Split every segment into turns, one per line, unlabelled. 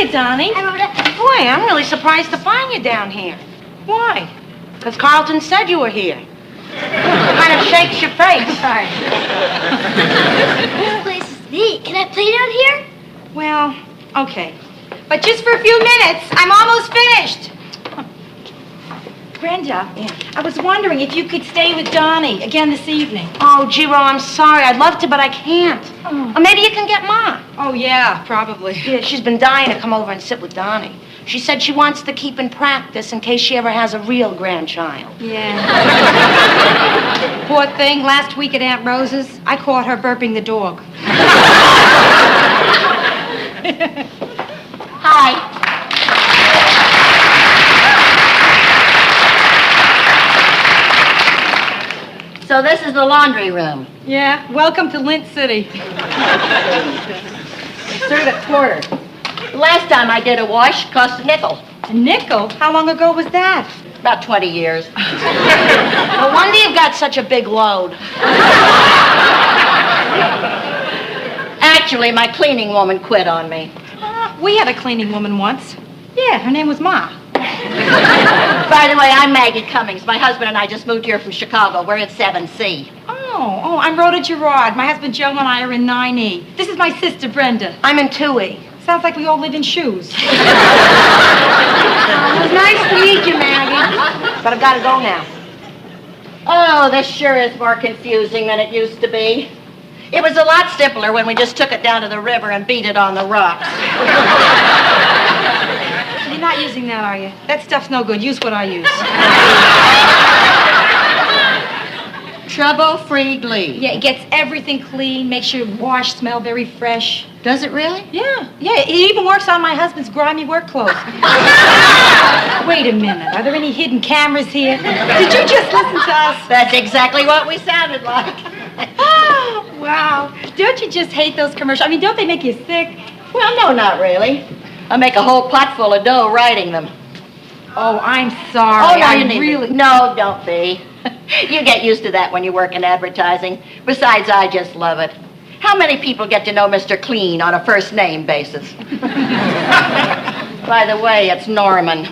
Hiya, Donnie.
Hi, Rhoda.
Boy, I'm really surprised to find you down here.
Why?
Because Carlton said you were here. Kind of shakes your face.
Right.
This place is neat. Can I play down here?
Well, okay. But just for a few minutes. I'm almost finished. Brenda, I was wondering if you could stay with Donnie again this evening.
Oh, Giro, I'm sorry. I'd love to, but I can't.
Oh.
Or maybe you can get Ma.
Oh, yeah, probably.
Yeah, she's been dying to come over and sit with Donnie. She said she wants to keep in practice in case she ever has a real grandchild.
Yeah. Poor thing, last week at Aunt Rose's, I caught her burping the dog.
Hi.
So this is the laundry room.
Yeah, welcome to Lint City.
Serve at quarter. The last time I did a wash cost a nickel.
A nickel? How long ago was that?
About 20 years.
No wonder you've got such a big load.
Actually, my cleaning woman quit on me.
We had a cleaning woman once. Yeah, her name was Ma.
By the way, I'm Maggie Cummings. My husband and I just moved here from Chicago. We're in 7C.
Oh, I'm Rhoda Gerard. My husband Joe and I are in 9E. This is my sister Brenda.
I'm in 2E.
Sounds like we all live in shoes.
It was nice to meet you, Maggie. But I've got to go now.
Oh, this sure is more confusing than it used to be. It was a lot simpler when we just took it down to the river and beat it on the rocks.
You're not using that, are you? That stuff's no good. Use what I use.
Trouble-free glue.
Yeah, it gets everything clean, makes your wash smell very fresh.
Does it really?
Yeah, it even works on my husband's grimy work clothes. Wait a minute, are there any hidden cameras here? Did you just listen to us?
That's exactly what we sounded like.
Oh, wow. Don't you just hate those commercials? I mean, don't they make you sick?
Well, no, not really. I make a whole pot full of dough writing them.
Oh, I'm sorry.
Oh, no,
I
you need
really...
No, don't be. You get used to that when you work in advertising. Besides, I just love it. How many people get to know Mr. Clean on a first-name basis? By the way, it's Norman.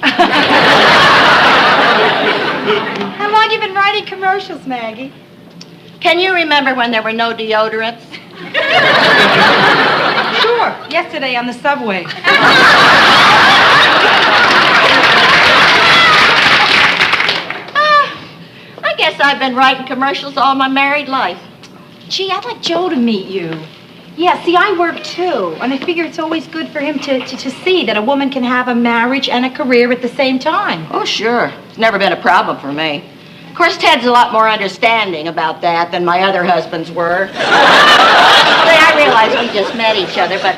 How long have you been writing commercials, Maggie?
Can you remember when there were no deodorants?
Sure. Yesterday on the subway.
I guess I've been writing commercials all my married life.
Gee, I'd like Joe to meet you. Yeah, see, I work too, and I figure it's always good for him to see that a woman can have a marriage and a career at the same time.
Oh, sure. It's never been a problem for me. Of course, Ted's a lot more understanding about that than my other husbands were. I realize we just met each other, but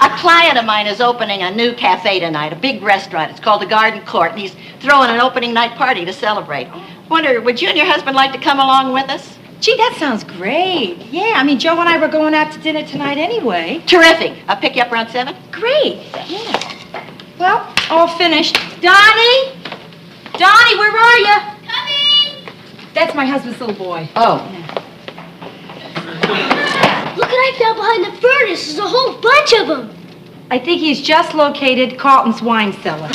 a client of mine is opening a new cafe tonight, a big restaurant. It's called the Garden Court, and he's throwing an opening night party to celebrate. Wonder, would you and your husband like to come along with us?
Gee, that sounds great. Yeah, I mean, Joe and I were going out to dinner tonight anyway.
Terrific. I'll pick you up around 7.
Great. Yeah. Well, all finished. Donnie? Donnie, where are you?
Coming!
That's my husband's little boy.
Oh.
Look what I found behind the furnace. There's a whole bunch of them.
I think he's just located Carlton's wine cellar.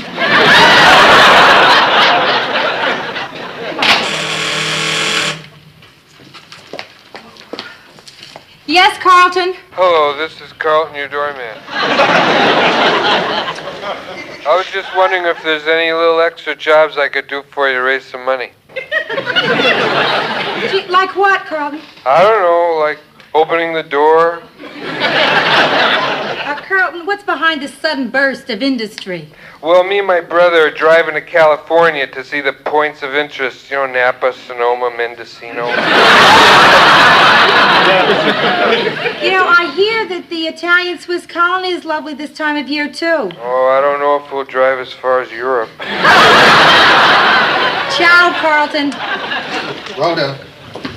Yes, Carlton?
Hello, this is Carlton, your doorman. I was just wondering if there's any little extra jobs I could do for you to raise some money.
Gee, like what, Carlton?
I don't know, like opening the door.
Carlton, what's behind this sudden burst of industry?
Well, me and my brother are driving to California to see the points of interest, you know, Napa, Sonoma, Mendocino.
You know, I hear that the Italian-Swiss colony is lovely this time of year, too.
Oh, I don't know if we'll drive as far as Europe.
Ciao, Carlton.
Rhoda,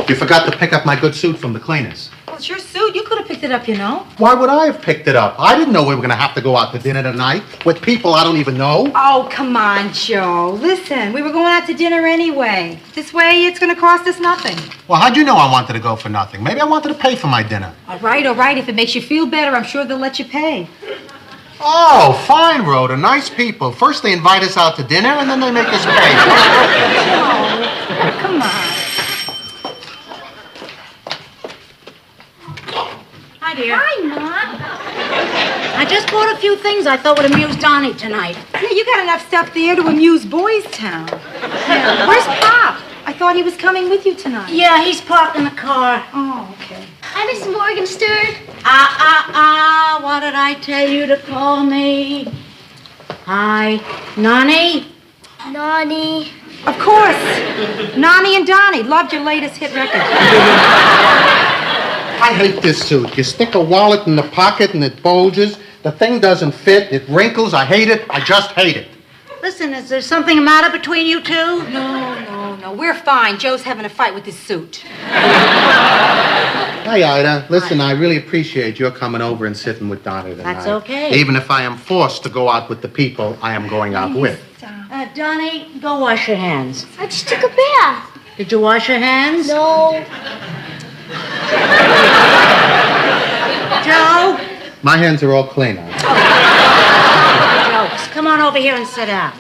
you forgot to pick up my good suit from the cleaners.
Well, it's your suit. You could have picked it up, you know.
Why would I have picked it up? I didn't know we were going to have to go out to dinner tonight with people I don't even know.
Oh, come on, Joe. Listen, we were going out to dinner anyway. This way, it's going to cost us nothing.
Well, how'd you know I wanted to go for nothing? Maybe I wanted to pay for my dinner.
All right. If it makes you feel better, I'm sure they'll let you pay.
Oh, fine, Rhoda. Nice people. First they invite us out to dinner, and then they make us pay.
Come on. Hi, dear.
Hi, Ma.
I just bought a few things I thought would amuse Donnie tonight.
Yeah, you got enough stuff there to amuse Boys Town. Yeah. Where's Pop? I thought he was coming with you tonight.
Yeah, he's parked in the car.
Oh, okay.
Hi, Miss Morgenstern.
What did I tell you to call me? Hi, Nani?
Nani.
Of course. Nani and Donnie. Loved your latest hit record.
I hate this suit. You stick a wallet in the pocket and it bulges. The thing doesn't fit. It wrinkles. I hate it. I just hate it.
Listen, is there something the matter between you two?
No. We're fine. Joe's having a fight with his suit.
Hi, Ida. Listen, I really appreciate your coming over and sitting with Donna tonight.
That's okay.
Even if I am forced to go out with the people I am going out with.
Donnie, go wash your hands.
I just took a bath.
Did you wash your hands?
No.
Joe?
My hands are all clean, Ida.
Jokes. Come on over here and sit down.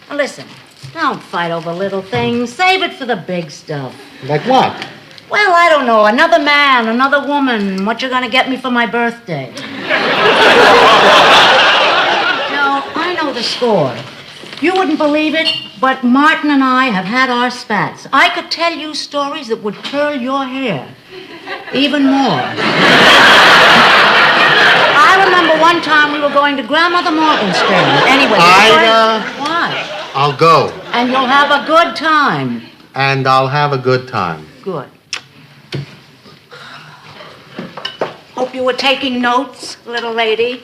Now listen, don't fight over little things. Save it for the big stuff.
Like what?
Well, I don't know. Another man, another woman. What you gonna get me for my birthday? Joe, I know the score. You wouldn't believe it, but Martin and I have had our spats. I could tell you stories that would curl your hair. Even more. I remember one time we were going to Grandmother Morgenstern. Anyway,
Ida.
What?
I'll go.
And you'll have a good time.
And I'll have a good time.
Good. Hope you were taking notes, little lady.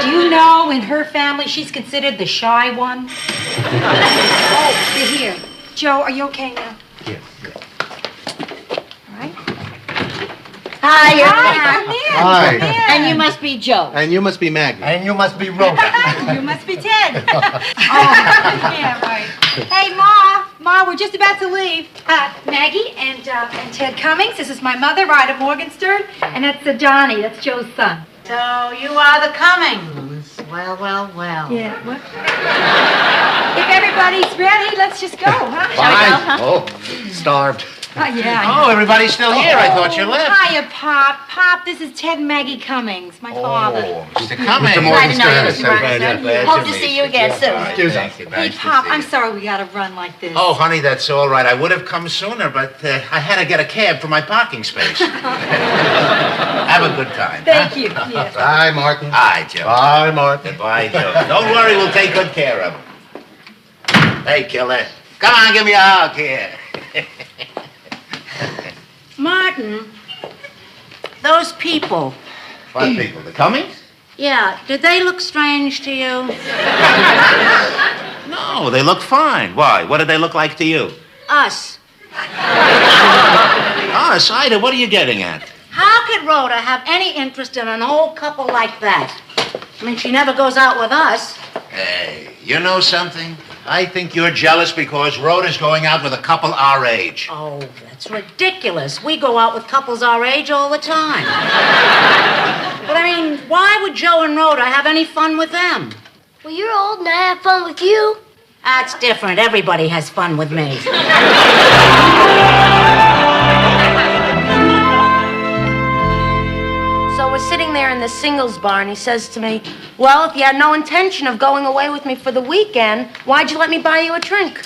Do you know, in her family, she's considered the shy one? Oh, you're here. Joe, are you okay now?
Yes.
All right.
Hi, you're
Hi, come in.
Hi.
Come in.
And you must be Joe.
And you must be Maggie.
And you must be Rhoda.
You must be Ted. Yeah, right. Hey, Ma, we're just about to leave. Maggie and Ted Cummings. This is my mother, Rhoda Morgenstern, and that's Donnie. That's Joe's son.
So you are the Cummings. Well.
Yeah. What? If everybody's ready, let's just go, huh?
Fine. Oh, starved.
Yeah.
Oh, everybody's still here. I thought you left.
Hiya, Pop. Pop, this is Ted and Maggie Cummings, my father.
Oh, Mr. Cummings.
Mr. Morgenstern.
Mr. Morgenstern. Hope to see you again soon.
Excuse me.
Hey, Pop, I'm sorry we gotta run like this.
Oh, honey, that's all right. I would have come sooner, but I had to get a cab for my parking space. Have a good time.
Thank you. Yeah.
Bye, Martin.
Hi, Joe.
Bye, Martin.
Goodbye, Joe. Don't worry, we'll take good care of him. Hey, killer. Come on, give me a hug here.
Martin, those people.
What people? The Cummings?
Yeah, did they look strange to you?
No, they look fine. Why? What did they look like to you?
Us.
Us? Ida, what are you getting at?
How could Rhoda have any interest in an old couple like that? I mean, she never goes out with us.
Hey, you know something? I think you're jealous because Rhoda's going out with a couple our age.
Oh, that's ridiculous. We go out with couples our age all the time. But I mean, why would Joe and Rhoda have any fun with them?
Well, you're old and I have fun with you.
That's different. Everybody has fun with me.
So we're sitting there in the singles bar, and he says to me, well, if you had no intention of going away with me for the weekend, why'd you let me buy you a drink?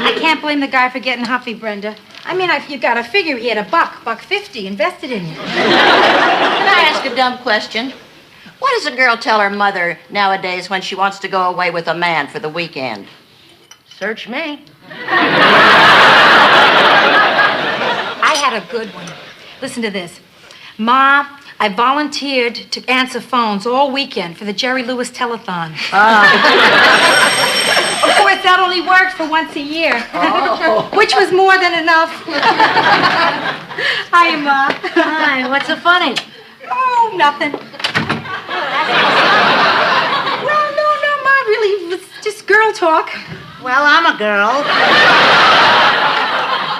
I can't blame the guy for getting huffy, Brenda. I mean, you gotta figure he had $1.50 invested in you.
Can I ask a dumb question? What does a girl tell her mother nowadays when she wants to go away with a man for the weekend?
Search me.
I had a good one. Listen to this. Ma, I volunteered to answer phones all weekend for the Jerry Lewis telethon. Of course, that only worked for once a year, which was more than enough. Hi, Ma.
Hi, what's so funny?
Oh, nothing. Well, no, Ma, really, it was just girl talk.
Well, I'm a girl.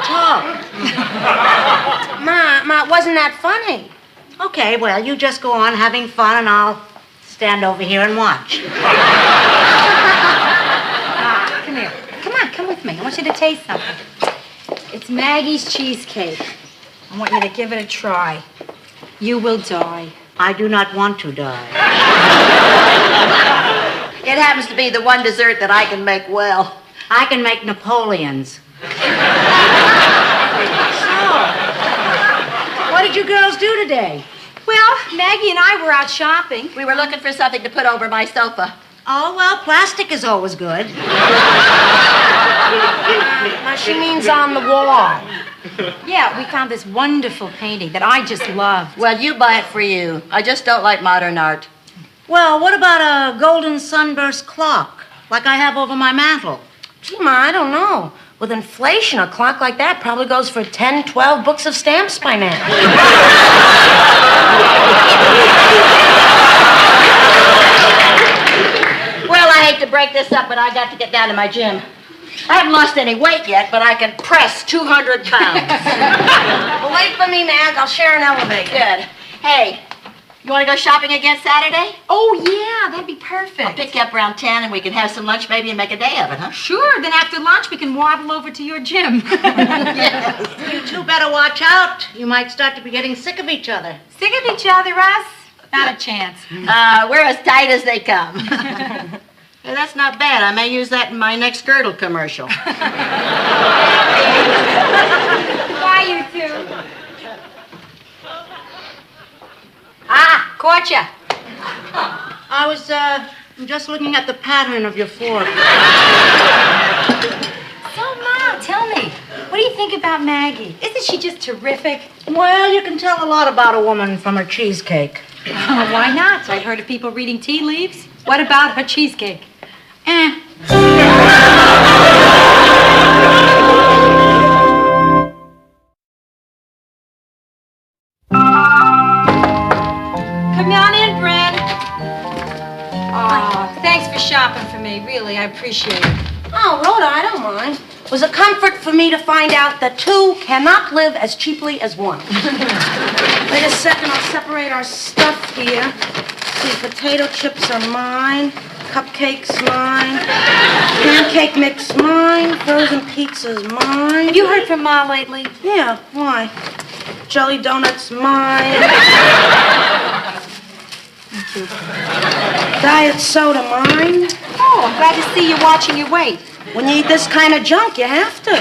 Talk.
Ma, wasn't that funny?
Okay, well, you just go on having fun, and I'll stand over here and watch.
Come here. Come on, come with me. I want you to taste something. It's Maggie's cheesecake. I want you to give it a try. You will die.
I do not want to die.
It happens to be the one dessert that I can make well.
I can make Napoleons. What did you girls do today?
Well, Maggie and I were out shopping.
We were looking for something to put over my sofa.
Oh, well, plastic is always good.
She means on the wall.
Yeah, we found this wonderful painting that I just loved.
Well, you buy it for you. I just don't like modern art.
Well, what about a golden sunburst clock, like I have over my mantel?
Gee, Ma, I don't know. With inflation, a clock like that probably goes for 10, 12 books of stamps by now.
Well, I hate to break this up, but I got to get down to my gym. I haven't lost any weight yet, but I can press 200 pounds.
Well, wait for me, Mag. I'll share an elevator.
Good. Hey, you want to go shopping again Saturday?
Oh, yeah, that'd be perfect.
I'll pick you up around 10 and we can have some lunch maybe and make a day of it, huh?
Sure, then after lunch we can waddle over to your gym.
Yes.
You two better watch out. You might start to be getting sick of each other.
Sick of each other, us? Not a chance.
We're as tight as they come. Hey, that's not bad. I may use that in my next girdle commercial.
Why, you two? Ah, caught ya.
I was, just looking at the pattern of your fork.
So, Mom, tell me, what do you think about Maggie? Isn't she just terrific?
Well, you can tell a lot about a woman from her cheesecake.
Oh, why not? I heard of people reading tea leaves. What about her cheesecake? Come on in, Brent. Oh, thanks for shopping for me. Really, I appreciate it.
Oh, Rhoda, I don't mind. It was a comfort for me to find out that two cannot live as cheaply as one. Wait a second, I'll separate our stuff here. See, potato chips are mine, cupcakes mine, pancake mix mine, frozen pizza's mine.
Have you heard from Ma lately?
Yeah, why? Jelly donuts mine.
Thank you.
Diet soda mine.
Oh, I'm glad to see you watching your weight.
When you eat this kind of junk, you have to.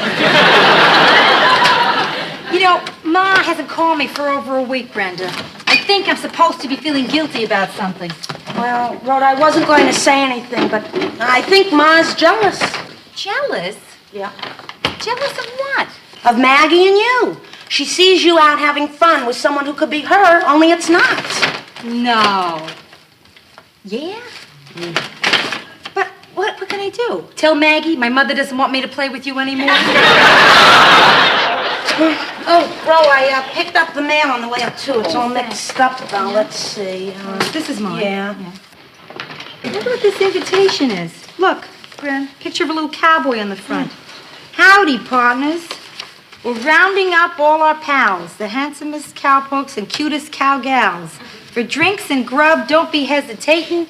You know, Ma hasn't called me for over a week, Brenda. I think I'm supposed to be feeling guilty about something.
Well, Rhoda, I wasn't going to say anything, but I think Ma's jealous.
Jealous?
Yeah.
Jealous of what?
Of Maggie and you. She sees you out having fun with someone who could be her, only it's not.
No. Yeah? But what can I do? Tell Maggie my mother doesn't want me to play with you anymore?
Oh, Ro, I picked up the mail on the way up, too. It's all mixed up, though. Let's see.
This is mine.
Yeah.
Look what this invitation is. Look, Brent, picture of a little cowboy on the front. Howdy, partners. We're rounding up all our pals, the handsomest cowpokes and cutest cowgals. For drinks and grub, don't be hesitating.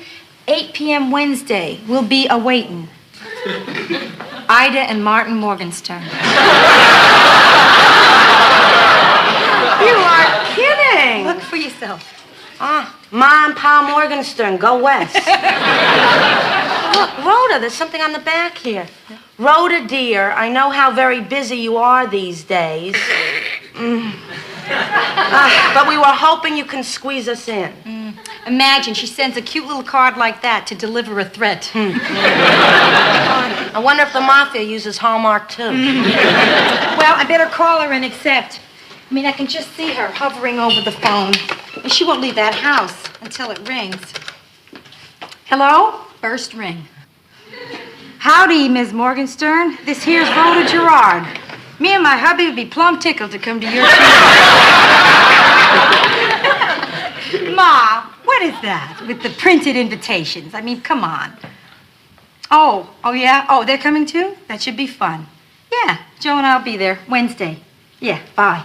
8 p.m. Wednesday, we'll be awaiting. Ida and Martin Morgenstern.
You are kidding.
Look for yourself.
Ma and Pa Morgenstern, go west. Look, Rhoda, there's something on the back here. Rhoda, dear, I know how very busy you are these days. But we were hoping you can squeeze us in.
Imagine she sends a cute little card like that to deliver a threat.
I wonder if the Mafia uses Hallmark, too.
Well, I better call her and accept. I mean, I can just see her hovering over the phone. And she won't leave that house until it rings. Hello? First ring. Howdy, Ms. Morgenstern. This here's Rhoda Gerard. Me and my hubby would be plumb tickled to come to your Ma, what is that with the printed invitations? I mean, come on. Oh, yeah? Oh, they're coming too? That should be fun. Yeah, Joe and I'll be there Wednesday. Yeah, bye.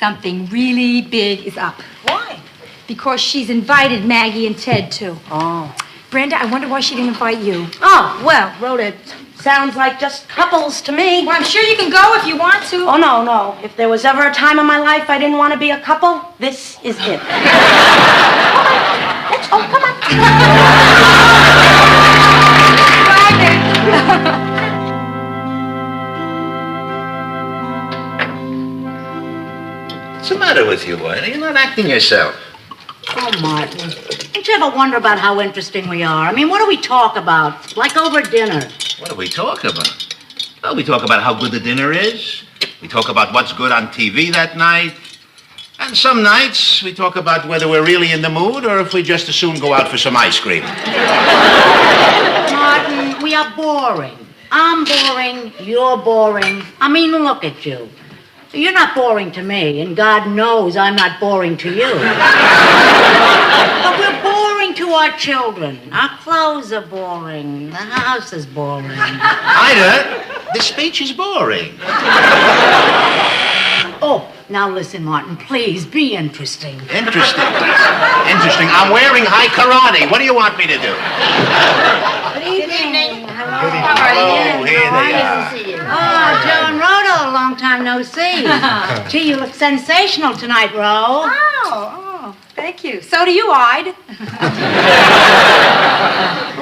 something really big is up.
Why?
Because she's invited Maggie and Ted, too.
Oh.
Brenda, I wonder why she didn't invite you.
Oh, well, Rhoda, it sounds like just couples to me.
Well, I'm sure you can go if you want to.
Oh, no, no. If there was ever a time in my life I didn't want to be a couple, this is it. Come on.
What's the matter with you, boy? You're not acting yourself.
Oh, Martin. Don't you ever wonder about how interesting we are? I mean, what do we talk about? Like over dinner.
What do we talk about? Well, we talk about how good the dinner is. We talk about what's good on TV that night. And some nights we talk about whether we're really in the mood or if we just as soon go out for some ice cream.
Martin, we are boring. I'm boring. You're boring. I mean, look at you. You're not boring to me, and God knows I'm not boring to you. But we're boring to our children. Our clothes are boring. The house is boring.
Ida, the speech is boring.
Oh, now listen, Martin, please, be interesting.
Interesting. Interesting. I'm wearing high karate. What do you want me to do?
Good evening. Hello.
Hello, here they are.
Oh, Joe and Rhoda, a long time no see. Gee, you look sensational tonight, Ro.
Oh, thank you. So do you, Ide.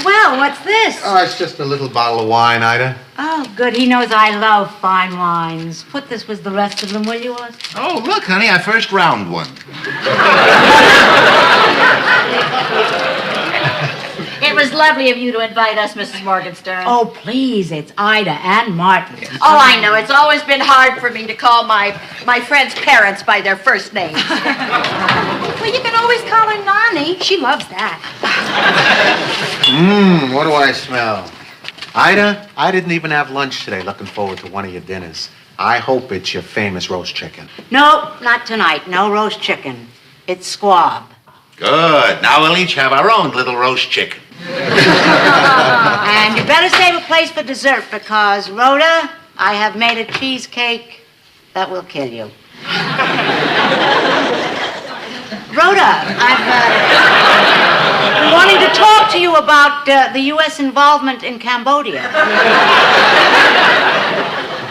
Well, what's this?
Oh, it's just a little bottle of wine, Ida.
Oh, good. He knows I love fine wines. Put this with the rest of them, will you, Oz?
Oh, look, honey, I first round one.
It was lovely of you to invite us, Mrs. Morgenstern.
Oh, please, it's Ida and Martin.
Oh, I know. It's always been hard for me to call my friends' parents by their first names.
Well, you can always call her Nani. She loves that.
What do I smell? Ida, I didn't even have lunch today. Looking forward to one of your dinners. I hope it's your famous roast chicken.
No, not tonight. No roast chicken. It's squab.
Good. Now we'll each have our own little roast chicken.
And you better save a place for dessert because, Rhoda, I have made a cheesecake that will kill you. Rhoda, I've been wanting to talk to you about the U.S. involvement in Cambodia.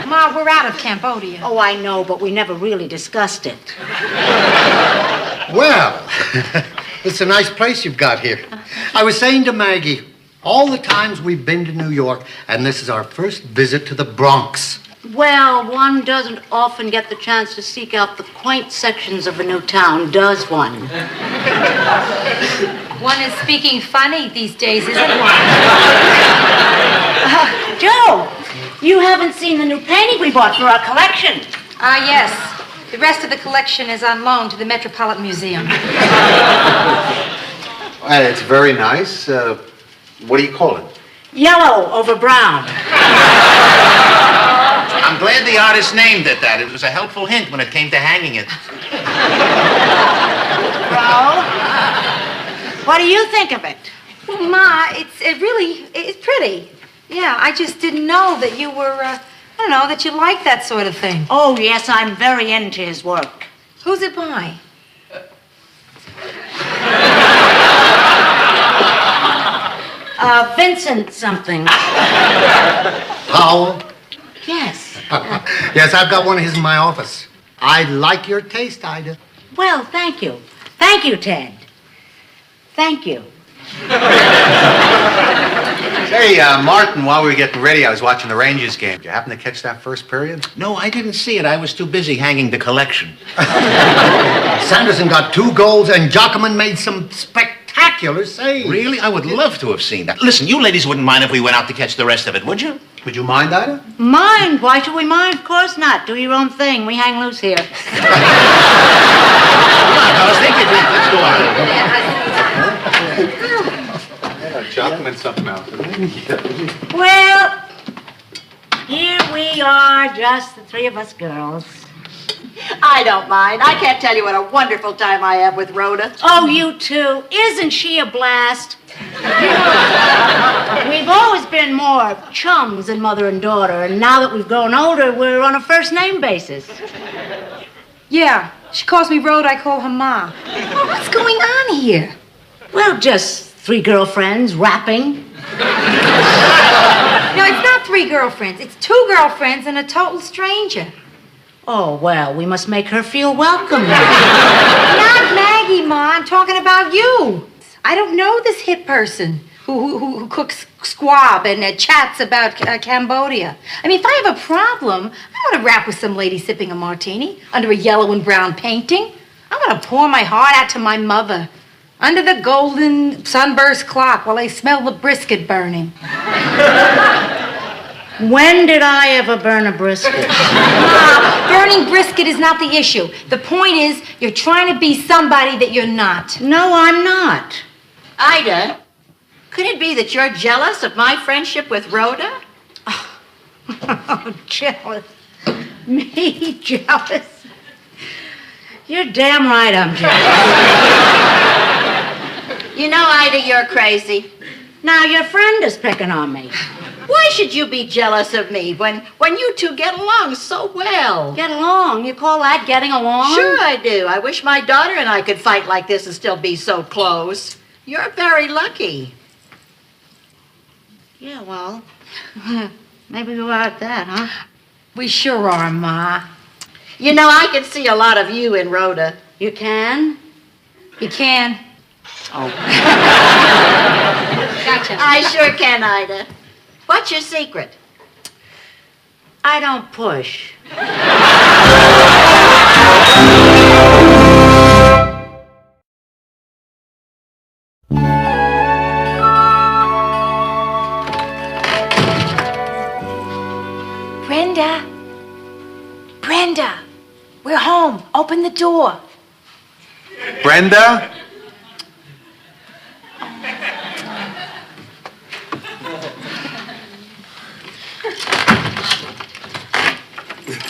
Ma, we're out of Cambodia.
Oh, I know, but we never really discussed it.
Well, it's a nice place you've got here. I was saying to Maggie, all the times we've been to New York, and this is our first visit to the Bronx.
Well, one doesn't often get the chance to seek out the quaint sections of a new town, does one?
One is speaking funny these days, isn't one?
Joe, you haven't seen the new painting we bought for our collection.
Yes. The rest of the collection is on loan to the Metropolitan Museum.
It's very nice. What do you call it?
Yellow over brown.
I'm glad the artist named it that. It was a helpful hint when it came to hanging it.
Bro, what do you think of it?
Well, Ma, it's pretty. Yeah, I just didn't know that you were, that you like that sort of thing.
Oh, yes, I'm very into his work.
Who's it by?
Vincent something.
Powell?
Yes.
Yes, I've got one of his in my office. I like your taste, Ida.
Well, thank you. Thank you, Ted. Thank you.
Hey, Martin, while we were getting ready, I was watching the Rangers game. Did you happen to catch that first period?
No, I didn't see it. I was too busy hanging the collection.
Sanderson got 2 goals, and Jockman made some spectacular saves.
Really? I would love to have seen that. Listen, you ladies wouldn't mind if we went out to catch the rest of it, would you?
Would you mind, Ida?
Mind? Why should we mind? Of course not. Do your own thing. We hang loose here.
Come on, fellas, take it. Let's go out.
Jockman something else, isn't
Well, here we are, just the 3 of us girls.
I don't mind. I can't tell you what a wonderful time I have with Rhoda.
Oh, you too. Isn't she a blast? We've always been more chums than mother and daughter, and now that we've grown older, we're on a first name basis.
Yeah, she calls me Rhoda, I call her Ma. Oh, what's going on here?
Well, just 3 girlfriends rapping.
No, it's not 3 girlfriends. It's 2 girlfriends and a total stranger.
Oh, well, we must make her feel welcome now.
Not Maggie, Ma. I'm talking about you. I don't know this hip person who cooks squab and chats about Cambodia. I mean, if I have a problem, I want to rap with some lady sipping a martini under a yellow and brown painting. I want to pour my heart out to my mother under the golden sunburst clock while I smell the brisket burning.
When did I ever burn a brisket?
Ma, burning brisket is not the issue. The point is, you're trying to be somebody that you're not.
No, I'm not.
Ida, could it be that you're jealous of my friendship with Rhoda?
Oh, jealous. Me jealous? You're damn right I'm jealous.
You know, Ida, you're crazy.
Now, your friend is picking on me.
Why should you be jealous of me when you two get along so well?
Get along? You call that getting along?
Sure I do. I wish my daughter and I could fight like this and still be so close. You're very lucky.
Yeah, well, maybe we are at that, huh?
We sure are, Ma.
You know, I can see a lot of you in Rhoda.
You can?
You can.
Gotcha.
I sure can, Ida. What's your secret?
I don't push.
Brenda. Brenda. We're home. Open the door.
Brenda?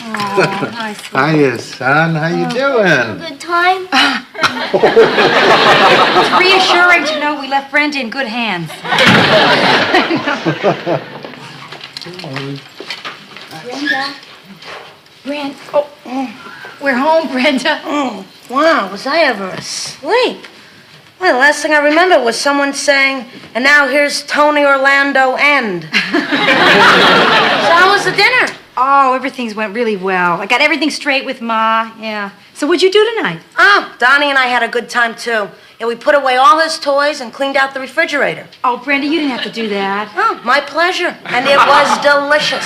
Oh, nice.
Hiya, son. How you doing?
Good time?
It's reassuring to know we left Brenda in good hands. Brenda. Oh, we're home, Brenda.
Oh, wow, was I ever asleep? Well, the last thing I remember was someone saying, and now here's Tony Orlando End. So how was the dinner?
Oh, everything went really well. I got everything straight with Ma, yeah. So what'd you do tonight?
Oh, Donnie and I had a good time, too. Yeah, we put away all his toys and cleaned out the refrigerator.
Oh, Brenda, you didn't have to do that.
Oh, my pleasure. And it was delicious.